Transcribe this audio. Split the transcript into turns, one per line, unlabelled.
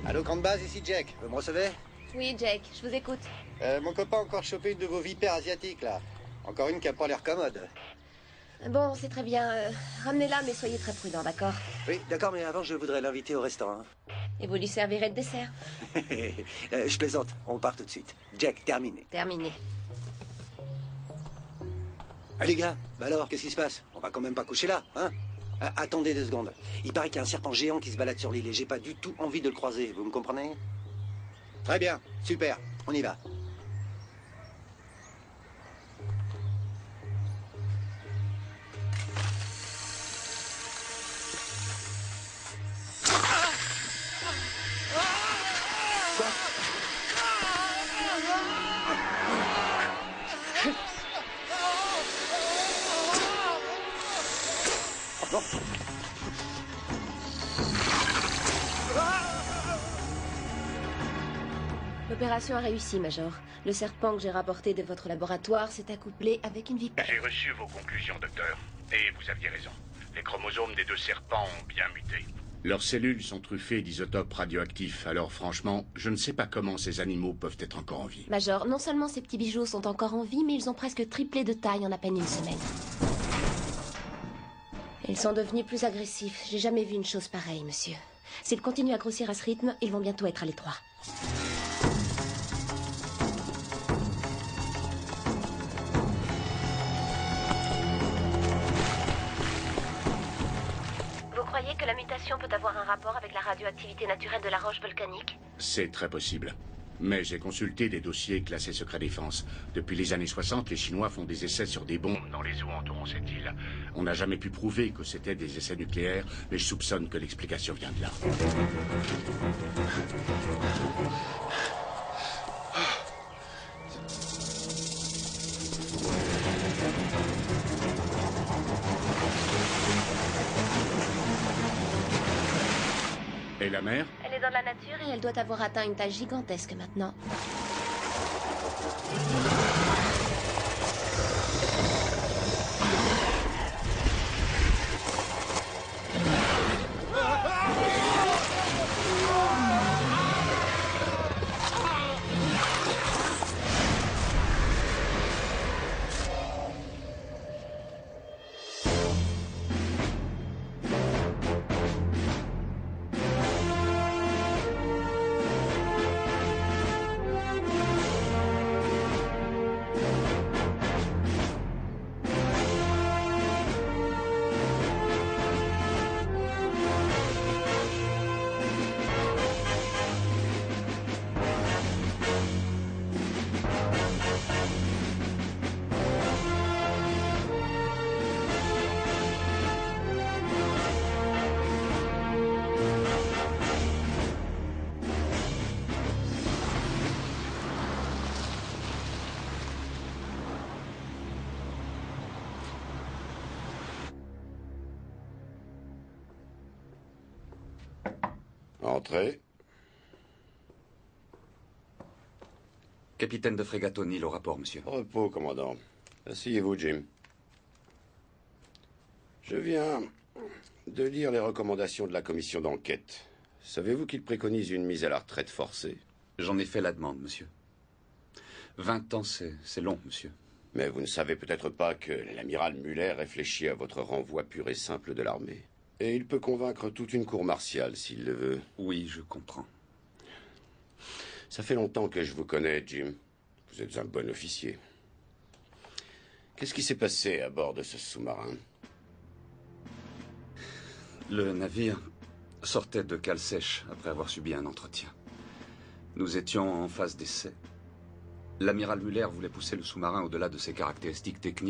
Allô, camp de base, ici Jack. Vous me recevez?
Oui, Jake, je vous écoute.
Mon copain a encore chopé une de vos vipères asiatiques, là. Encore une qui a pas l'air commode.
Bon, c'est très bien. Ramenez-la, mais soyez très prudent, d'accord?
Oui, d'accord, mais avant, je voudrais l'inviter au restaurant.
Et vous lui servirez de dessert.
Je plaisante, on part tout de suite. Jack, terminé.
Terminé.
Ah, les gars, bah alors, qu'est-ce qui se passe? On va quand même pas coucher là, hein? Attendez 2 secondes. Il paraît qu'il y a un serpent géant qui se balade sur l'île et j'ai pas du tout envie de le croiser, vous me comprenez? Très bien, super, on y va. Non.
L'opération a réussi, Major. Le serpent que j'ai rapporté de votre laboratoire s'est accouplé avec une vipère.
J'ai reçu vos conclusions, docteur. Et vous aviez raison. Les chromosomes des 2 serpents ont bien muté. Leurs cellules sont truffées d'isotopes radioactifs, alors franchement, je ne sais pas comment ces animaux peuvent être encore en vie.
Major, non seulement ces petits bijoux sont encore en vie, mais ils ont presque triplé de taille en à peine une semaine. Ils sont devenus plus agressifs. J'ai jamais vu une chose pareille, monsieur. S'ils continuent à grossir à ce rythme, ils vont bientôt être à l'étroit. Vous croyez que la mutation peut avoir un rapport avec la radioactivité naturelle de la roche volcanique?
C'est très possible. Mais j'ai consulté des dossiers classés secret défense. Depuis les années 60, les Chinois font des essais sur des bombes dans les eaux entourant cette île. On n'a jamais pu prouver que c'était des essais nucléaires, mais je soupçonne que l'explication vient de là. Et la mer?
Elle est dans la nature et elle doit avoir atteint une taille gigantesque maintenant.
Entrez.
Capitaine de frégate O'Neill au rapport, monsieur.
Repos, commandant. Asseyez-vous, Jim. Je viens de lire les recommandations de la commission d'enquête. Savez-vous qu'ils préconisent une mise à la retraite forcée?
J'en ai fait la demande, monsieur. 20 ans, c'est long, monsieur.
Mais vous ne savez peut-être pas que l'amiral Muller réfléchit à votre renvoi pur et simple de l'armée. Et il peut convaincre toute une cour martiale s'il le veut.
Oui, je comprends.
Ça fait longtemps que je vous connais, Jim. Vous êtes un bon officier. Qu'est-ce qui s'est passé à bord de ce sous-marin?
Le navire sortait de cale sèche après avoir subi un entretien. Nous étions en phase d'essai. L'amiral Muller voulait pousser le sous-marin au-delà de ses caractéristiques techniques.